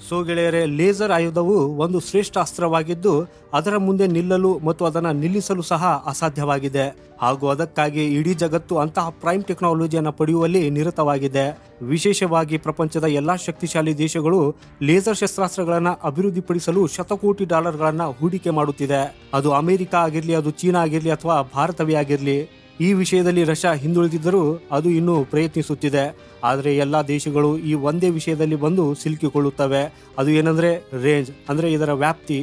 So ಗೆಳೆಯರೆ, laser ಆಯುಧವು ಒಂದು ಶ್ರೇಷ್ಠ ಅಸ್ತ್ರವಾಗಿದ್ದು ಅದರ ಮುಂದೆ ನಿಲ್ಲಲು ಮತ್ತು ಅದನ್ನು ನಿಲ್ಲಿಸಲು ಸಹ ಅಸಾಧ್ಯವಾಗಿದೆ. ಹಾಗೂ ಅದಕ್ಕಾಗಿ ಇಡೀ ಜಗತ್ತು ಅಂತಹ ಪ್ರೈಮ್ ಟೆಕ್ನಾಲಜಿಯನ್ನು ಪಡೆಯುವಲ್ಲಿ ನಿರತವಾಗಿದೆ. ವಿಶೇಷವಾಗಿ ಪ್ರಪಂಚದ ಎಲ್ಲಾ ಶಕ್ತಿಶಾಲಿ ದೇಶಗಳು ಲೇಸರ್ ಶಸ್ತ್ರಾಸ್ತ್ರಗಳನ್ನು ಅಭಿವೃದ್ಧಿಪಡಿಸಲು ಶತಕೋಟಿ ಡಾಲರ್ಗಳನ್ನು ಹೂಡಿಕೆ ಮಾಡುತ್ತಿದೆ. ಅದು ಅಮೆರಿಕ ಆಗಿರಲಿ, ಅದು ಚೀನಾ ಆಗಿರಲಿ ಅಥವಾ ಭಾರತವೇ ಆಗಿರಲಿ. ಈ ವಿಷಯದಲ್ಲಿ ರಷ್ಯಾ ಹಿಂದುಳಿದಿದ್ದರೂ ಅದು ಇನ್ನೂ ಪ್ರಯತ್ನಿಸುತ್ತಿದೆ. ಆದರೆ ಎಲ್ಲ ದೇಶಗಳು ಈ ಒಂದೇ ವಿಷಯದಲ್ಲಿ ಬಂದು ಸಿಲುಕಿಕೊಳ್ಳುತ್ತವೆ. ಅದು ಏನಂದ್ರೆ ರೇಂಜ್, ಅಂದ್ರೆ ಇದರ ವ್ಯಾಪ್ತಿ.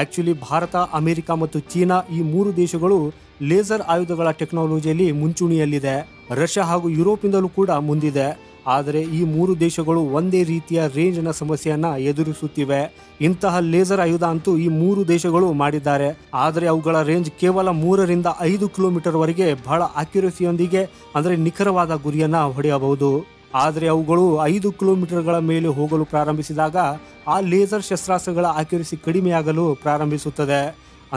ಆಕ್ಚುಲಿ ಭಾರತ, ಅಮೆರಿಕ ಮತ್ತು ಚೀನಾ ಈ ಮೂರು ದೇಶಗಳು ಲೇಸರ್ ಆಯುಧಗಳ ಟೆಕ್ನಾಲಜಿಯಲ್ಲಿ ಮುಂಚೂಣಿಯಲ್ಲಿದೆ. ರಷ್ಯಾ ಹಾಗೂ ಯುರೋಪಿಂದಲೂ ಕೂಡ ಮುಂದಿದೆ. ಆದರೆ ಈ ಮೂರು ದೇಶಗಳು ಒಂದೇ ರೀತಿಯ ರೇಂಜ್ನ ಸಮಸ್ಯೆಯನ್ನ ಎದುರಿಸುತ್ತಿವೆ. ಇಂತಹ ಲೇಸರ್ ಆಯುಧ ಅಂತೂ ಈ ಮೂರು ದೇಶಗಳು ಮಾಡಿದ್ದಾರೆ. ಆದರೆ ಅವುಗಳ ರೇಂಜ್ ಕೇವಲ 3 ರಿಂದ 5 ಕಿಲೋಮೀಟರ್ ವರೆಗೆ ಬಹಳ ಅಕ್ಯುರಸಿಯೊಂದಿಗೆ ಅಂದರೆ ನಿಖರವಾದ ಗುರಿಯನ್ನ ಹೊಡೆಯಬಹುದು. ಆದರೆ ಅವುಗಳು 5 ಕಿಲೋಮೀಟರ್ಗಳ ಮೇಲೆ ಹೋಗಲು ಪ್ರಾರಂಭಿಸಿದಾಗ ಆ ಲೇಸರ್ ಶಸ್ತ್ರಾಸ್ತ್ರಗಳ ಅಕ್ಯುರಸಿ ಕಡಿಮೆಯಾಗಲು ಪ್ರಾರಂಭಿಸುತ್ತದೆ.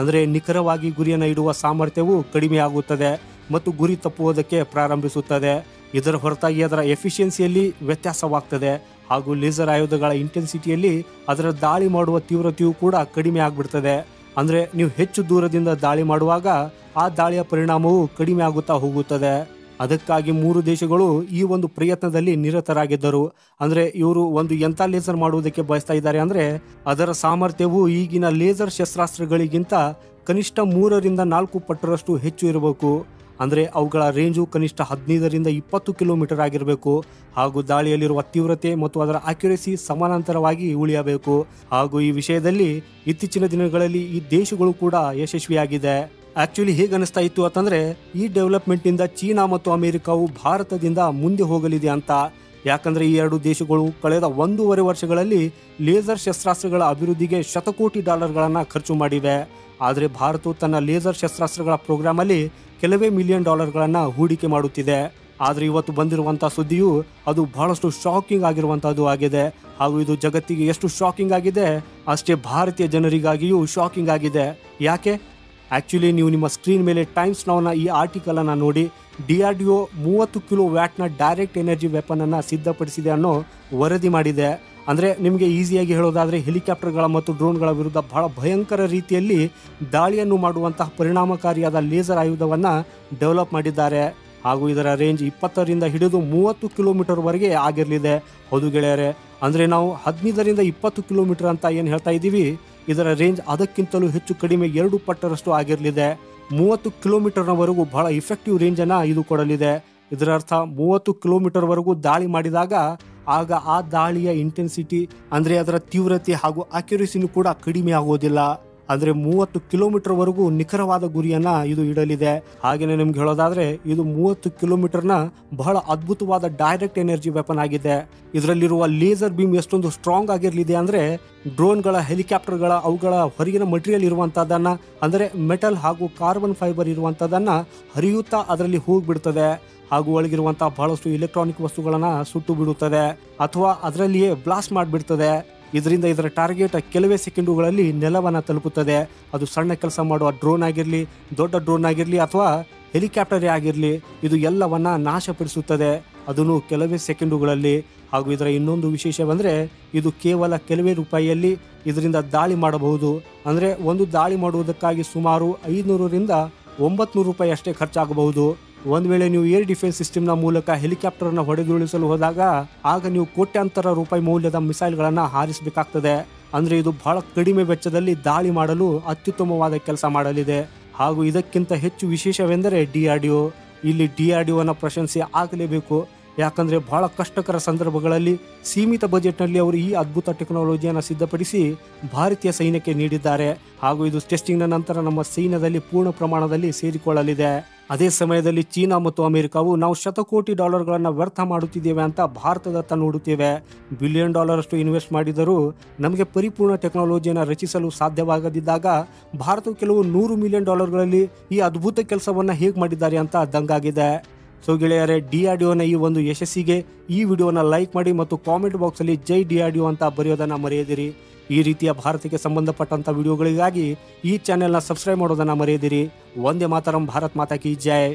ಅಂದರೆ ನಿಖರವಾಗಿ ಗುರಿಯನ್ನು ಇಡುವ ಸಾಮರ್ಥ್ಯವು ಕಡಿಮೆಯಾಗುತ್ತದೆ ಮತ್ತು ಗುರಿ ತಪ್ಪುವುದಕ್ಕೆ ಪ್ರಾರಂಭಿಸುತ್ತದೆ. ಇದರ ಹೊರತಾಗಿ ಅದರ ಎಫಿಷಿಯನ್ಸಿಯಲ್ಲಿ ವ್ಯತ್ಯಾಸವಾಗ್ತದೆ ಹಾಗೂ ಲೇಸರ್ ಆಯುಧಗಳ ಇಂಟೆನ್ಸಿಟಿಯಲ್ಲಿ ಅದರ ದಾಳಿ ಮಾಡುವ ತೀವ್ರತೆಯೂ ಕೂಡ ಕಡಿಮೆ ಆಗ್ಬಿಡ್ತದೆ. ಅಂದರೆ ನೀವು ಹೆಚ್ಚು ದೂರದಿಂದ ದಾಳಿ ಮಾಡುವಾಗ ಆ ದಾಳಿಯ ಪರಿಣಾಮವು ಕಡಿಮೆ ಆಗುತ್ತಾ ಹೋಗುತ್ತದೆ. ಅದಕ್ಕಾಗಿ ಮೂರು ದೇಶಗಳು ಈ ಒಂದು ಪ್ರಯತ್ನದಲ್ಲಿ ನಿರತರಾಗಿದ್ದರು. ಅಂದರೆ ಇವರು ಒಂದು ಎಂಥ ಲೇಸರ್ ಮಾಡುವುದಕ್ಕೆ ಬಯಸ್ತಾ ಇದ್ದಾರೆ ಅಂದರೆ ಅದರ ಸಾಮರ್ಥ್ಯವು ಈಗಿನ ಲೇಸರ್ ಶಸ್ತ್ರಾಸ್ತ್ರಗಳಿಗಿಂತ ಕನಿಷ್ಠ 3 ರಿಂದ 4 ಪಟ್ಟರಷ್ಟು ಹೆಚ್ಚು ಇರಬೇಕು. ಅಂದರೆ ಅವುಗಳ ರೇಂಜು ಕನಿಷ್ಠ 15 ರಿಂದ 20 ಕಿಲೋಮೀಟರ್ ಆಗಿರಬೇಕು. ಹಾಗೂ ದಾಳಿಯಲ್ಲಿರುವ ತೀವ್ರತೆ ಮತ್ತು ಅದರ ಅಕ್ಯುರಸಿ ಸಮಾನಾಂತರವಾಗಿ ಉಳಿಯಬೇಕು. ಹಾಗೂ ಈ ವಿಷಯದಲ್ಲಿ ಇತ್ತೀಚಿನ ದಿನಗಳಲ್ಲಿ ಈ ದೇಶಗಳು ಕೂಡ ಯಶಸ್ವಿಯಾಗಿದೆ. ಆಕ್ಚುಲಿ ಹೇಗೆ ಅನಿಸ್ತಾ ಇತ್ತು ಅಂತಂದ್ರೆ ಈ ಡೆವಲಪ್ಮೆಂಟ್ ನಿಂದ ಚೀನಾ ಮತ್ತು ಅಮೆರಿಕವು ಭಾರತದಿಂದ ಮುಂದೆ ಹೋಗಲಿದೆ ಅಂತ. ಯಾಕಂದ್ರೆ ಈ ಎರಡು ದೇಶಗಳು ಕಳೆದ 1.5 ವರ್ಷಗಳಲ್ಲಿ ಲೇಸರ್ ಶಸ್ತ್ರಾಸ್ತ್ರಗಳ ಅಭಿವೃದ್ಧಿಗೆ ಶತಕೋಟಿ ಡಾಲರ್ಗಳನ್ನು ಖರ್ಚು ಮಾಡಿವೆ. ಆದರೆ ಭಾರತವು ತನ್ನ ಲೇಸರ್ ಶಸ್ತ್ರಾಸ್ತ್ರಗಳ ಪ್ರೋಗ್ರಾಮ್ ಅಲ್ಲಿ ಕೆಲವೇ $1 ಮಿಲಿಯನ್ ಹೂಡಿಕೆ ಮಾಡುತ್ತಿದೆ. ಆದರೆ ಇವತ್ತು ಬಂದಿರುವಂತಹ ಸುದ್ದಿಯು ಅದು ಬಹಳಷ್ಟು ಶಾಕಿಂಗ್ ಆಗಿರುವಂತಹದ್ದು ಆಗಿದೆ. ಹಾಗೂ ಇದು ಜಗತ್ತಿಗೆ ಎಷ್ಟು ಶಾಕಿಂಗ್ ಆಗಿದೆ ಅಷ್ಟೇ ಭಾರತೀಯ ಜನರಿಗಾಗಿಯೂ ಶಾಕಿಂಗ್ ಆಗಿದೆ. ಯಾಕೆ? ಆಕ್ಚುಲಿ ನೀವು ನಿಮ್ಮ ಸ್ಕ್ರೀನ್ ಮೇಲೆ ಟೈಮ್ಸ್ ನೌನ ಈ ಆರ್ಟಿಕಲ್ ಅನ್ನ ನೋಡಿ, DRDO 30 ಕಿಲೋ ವ್ಯಾಟ್ನ ಡೈರೆಕ್ಟ್ ಎನರ್ಜಿ ವೆಪನ್ ಅನ್ನ ಸಿದ್ಧಪಡಿಸಿದೆ ಅನ್ನೋ ವರದಿ ಮಾಡಿದೆ. ಅಂದರೆ ನಿಮಗೆ ಈಸಿಯಾಗಿ ಹೇಳೋದಾದರೆ ಹೆಲಿಕಾಪ್ಟರ್ಗಳ ಮತ್ತು ಡ್ರೋನ್ಗಳ ವಿರುದ್ಧ ಬಹಳ ಭಯಂಕರ ರೀತಿಯಲ್ಲಿ ದಾಳಿಯನ್ನು ಮಾಡುವಂತಹ ಪರಿಣಾಮಕಾರಿಯಾದ ಲೇಸರ್ ಆಯುಧವನ್ನು ಡೆವಲಪ್ ಮಾಡಿದ್ದಾರೆ. ಹಾಗೂ ಇದರ ರೇಂಜ್ 20 ರಿಂದ ಹಿಡಿದು 30 ಕಿಲೋಮೀಟರ್ ವರೆಗೆ ಆಗಿರಲಿದೆ. ಹೌದು ಗೆಳೆಯರೆ, ಅಂದರೆ ನಾವು 15 ರಿಂದ 20 ಕಿಲೋಮೀಟರ್ ಅಂತ ಏನು ಹೇಳ್ತಾ ಇದ್ದೀವಿ, ಇದರ ರೇಂಜ್ ಅದಕ್ಕಿಂತಲೂ ಹೆಚ್ಚು ಕಡಿಮೆ 2 ಪಟ್ಟರಷ್ಟು ಆಗಿರಲಿದೆ. 30 ಕಿಲೋಮೀಟರ್ನವರೆಗೂ ಬಹಳ ಇಫೆಕ್ಟಿವ್ ರೇಂಜನ್ನು ಇದು ಕೊಡಲಿದೆ. ಇದರ ಅರ್ಥ 30 ಕಿಲೋಮೀಟರ್ ವರೆಗೂ ದಾಳಿ ಮಾಡಿದಾಗ ಆಗ ಆ ದಾಳಿಯ ಇಂಟೆನ್ಸಿಟಿ ಅಂದರೆ ಅದರ ತೀವ್ರತೆ ಹಾಗೂ ಅಕ್ಯುರಸಿನೂ ಕೂಡ ಕಡಿಮೆ ಆಗೋದಿಲ್ಲ. ಅಂದರೆ 30 ಕಿಲೋಮೀಟರ್ ವರೆಗೂ ನಿಖರವಾದ ಗುರಿಯನ್ನ ಇದು ಇಡಲಿದೆ. ಹಾಗೆಯೇ ನಿಮ್ಗೆ ಹೇಳೋದಾದ್ರೆ ಇದು 30 ಕಿಲೋಮೀಟರ್ನ ಬಹಳ ಅದ್ಭುತವಾದ ಡೈರೆಕ್ಟ್ ಎನರ್ಜಿ ವೆಪನ್ ಆಗಿದೆ. ಇದರಲ್ಲಿರುವ ಲೇಸರ್ ಬೀಮ್ ಎಷ್ಟೊಂದು ಸ್ಟ್ರಾಂಗ್ ಆಗಿರಲಿದೆ ಅಂದರೆ ಡ್ರೋನ್ಗಳ, ಹೆಲಿಕಾಪ್ಟರ್ಗಳ ಅವುಗಳ ಹೊರಗಿನ ಮಟೀರಿಯಲ್ ಇರುವಂತಹದನ್ನ ಅಂದರೆ ಮೆಟಲ್ ಹಾಗೂ ಕಾರ್ಬನ್ ಫೈಬರ್ ಇರುವಂತಹದನ್ನ ಹರಿಯುತ್ತಾ ಅದರಲ್ಲಿ ಹೋಗ್ಬಿಡ್ತದೆ. ಹಾಗೂ ಒಳಗಿರುವಂತಹ ಬಹಳಷ್ಟು ಎಲೆಕ್ಟ್ರಾನಿಕ್ ವಸ್ತುಗಳನ್ನ ಸುಟ್ಟು ಬಿಡುತ್ತದೆ ಅಥವಾ ಅದರಲ್ಲಿಯೇ ಬ್ಲಾಸ್ಟ್ ಮಾಡಿಬಿಡ್ತದೆ. ಇದರಿಂದ ಇದರ ಟಾರ್ಗೆಟ್ ಕೆಲವೇ ಸೆಕೆಂಡುಗಳಲ್ಲಿ ನೆಲವನ್ನು ತಲುಪುತ್ತದೆ. ಅದು ಸಣ್ಣ ಕೆಲಸ ಮಾಡುವ ಡ್ರೋನ್ ಆಗಿರಲಿ, ದೊಡ್ಡ ಡ್ರೋನ್ ಆಗಿರಲಿ ಅಥವಾ ಹೆಲಿಕಾಪ್ಟರೇ ಆಗಿರಲಿ, ಇದು ಎಲ್ಲವನ್ನ ನಾಶಪಡಿಸುತ್ತದೆ, ಅದನ್ನು ಕೆಲವೇ ಸೆಕೆಂಡುಗಳಲ್ಲಿ. ಹಾಗೂ ಇದರ ಇನ್ನೊಂದು ವಿಶೇಷವೆಂದರೆ ಇದು ಕೇವಲ ಕೆಲವೇ ರೂಪಾಯಿಯಲ್ಲಿ ಇದರಿಂದ ದಾಳಿ ಮಾಡಬಹುದು. ಅಂದರೆ ಒಂದು ದಾಳಿ ಮಾಡುವುದಕ್ಕಾಗಿ ಸುಮಾರು 500 ರಿಂದ 900 ರೂಪಾಯಿ ಅಷ್ಟೇ ಖರ್ಚಾಗಬಹುದು. ಒಂದು ವೇಳೆ ನೀವು ಏರ್ ಡಿಫೆನ್ಸ್ ಸಿಸ್ಟಮ್ನ ಮೂಲಕ ಹೆಲಿಕಾಪ್ಟರ್ನ ಹೊಡೆದುರುಳಿಸಲು ಹೋದಾಗ ಆಗ ನೀವು ಕೋಟ್ಯಾಂತರ ರೂಪಾಯಿ ಮೌಲ್ಯದ ಮಿಸೈಲ್ಗಳನ್ನು ಹಾರಿಸಬೇಕಾಗ್ತದೆ. ಅಂದರೆ ಇದು ಬಹಳ ಕಡಿಮೆ ವೆಚ್ಚದಲ್ಲಿ ದಾಳಿ ಮಾಡಲು ಅತ್ಯುತ್ತಮವಾದ ಕೆಲಸ ಮಾಡಲಿದೆ. ಹಾಗೂ ಇದಕ್ಕಿಂತ ಹೆಚ್ಚು ವಿಶೇಷವೆಂದರೆ DRDO. ಇಲ್ಲಿ DRDOನ ಪ್ರಶಂಸೆ ಆಗಲೇಬೇಕು. ಯಾಕಂದರೆ ಬಹಳ ಕಷ್ಟಕರ ಸಂದರ್ಭಗಳಲ್ಲಿ ಸೀಮಿತ ಬಜೆಟ್ನಲ್ಲಿ ಅವರು ಈ ಅದ್ಭುತ ಟೆಕ್ನಾಲಜಿಯನ್ನು ಸಿದ್ಧಪಡಿಸಿ ಭಾರತೀಯ ಸೈನ್ಯಕ್ಕೆ ನೀಡಿದ್ದಾರೆ. ಹಾಗೂ ಇದು ಟೆಸ್ಟಿಂಗ್ನ ನಂತರ ನಮ್ಮ ಸೈನ್ಯದಲ್ಲಿ ಪೂರ್ಣ ಪ್ರಮಾಣದಲ್ಲಿ ಸೇರಿಕೊಳ್ಳಲಿದೆ. ಅದೇ ಸಮಯದಲ್ಲಿ ಚೀನಾ ಮತ್ತು ಅಮೆರಿಕವು ನಾವು ಶತಕೋಟಿ ಡಾಲರ್ಗಳನ್ನು ವ್ಯರ್ಥ ಮಾಡುತ್ತಿದ್ದೇವೆ ಅಂತ ಭಾರತದತ್ತ ನೋಡುತ್ತೇವೆ. $1 ಬಿಲಿಯನ್ ಅಷ್ಟು ಇನ್ವೆಸ್ಟ್ ಮಾಡಿದರೂ ನಮಗೆ ಪರಿಪೂರ್ಣ ಟೆಕ್ನಾಲಜಿಯನ್ನು ರಚಿಸಲು ಸಾಧ್ಯವಾಗದಿದ್ದಾಗ ಭಾರತವು ಕೆಲವು $100 ಮಿಲಿಯನ್ ಈ ಅದ್ಭುತ ಕೆಲಸವನ್ನು ಹೇಗೆ ಮಾಡಿದ್ದಾರೆ ಅಂತ ದಂಗಾಗಿದೆ. ಸೊ ಗೆಳೆಯರೆ, DRDOನ ಈ ಒಂದು ಯಶಸ್ಸಿಗೆ ಈ ವಿಡಿಯೋನ ಲೈಕ್ ಮಾಡಿ ಮತ್ತು ಕಾಮೆಂಟ್ ಬಾಕ್ಸಲ್ಲಿ ಜೈ DRDO ಅಂತ ಬರೆಯೋದನ್ನು ಮರೆಯದಿರಿ. ಈ ರೀತಿಯ ಭಾರತಕ್ಕೆ ಸಂಬಂಧಪಟ್ಟಂಥ ವಿಡಿಯೋಗಳಿಗಾಗಿ ಈ ಚಾನೆಲ್ನ ಸಬ್ಸ್ಕ್ರೈಬ್ ಮಾಡೋದನ್ನು ಮರೆಯದಿರಿ. ವಂದೇ ಮಾತರಂ, ಭಾರತ್ ಮಾತಾ ಕಿ ಜೈ.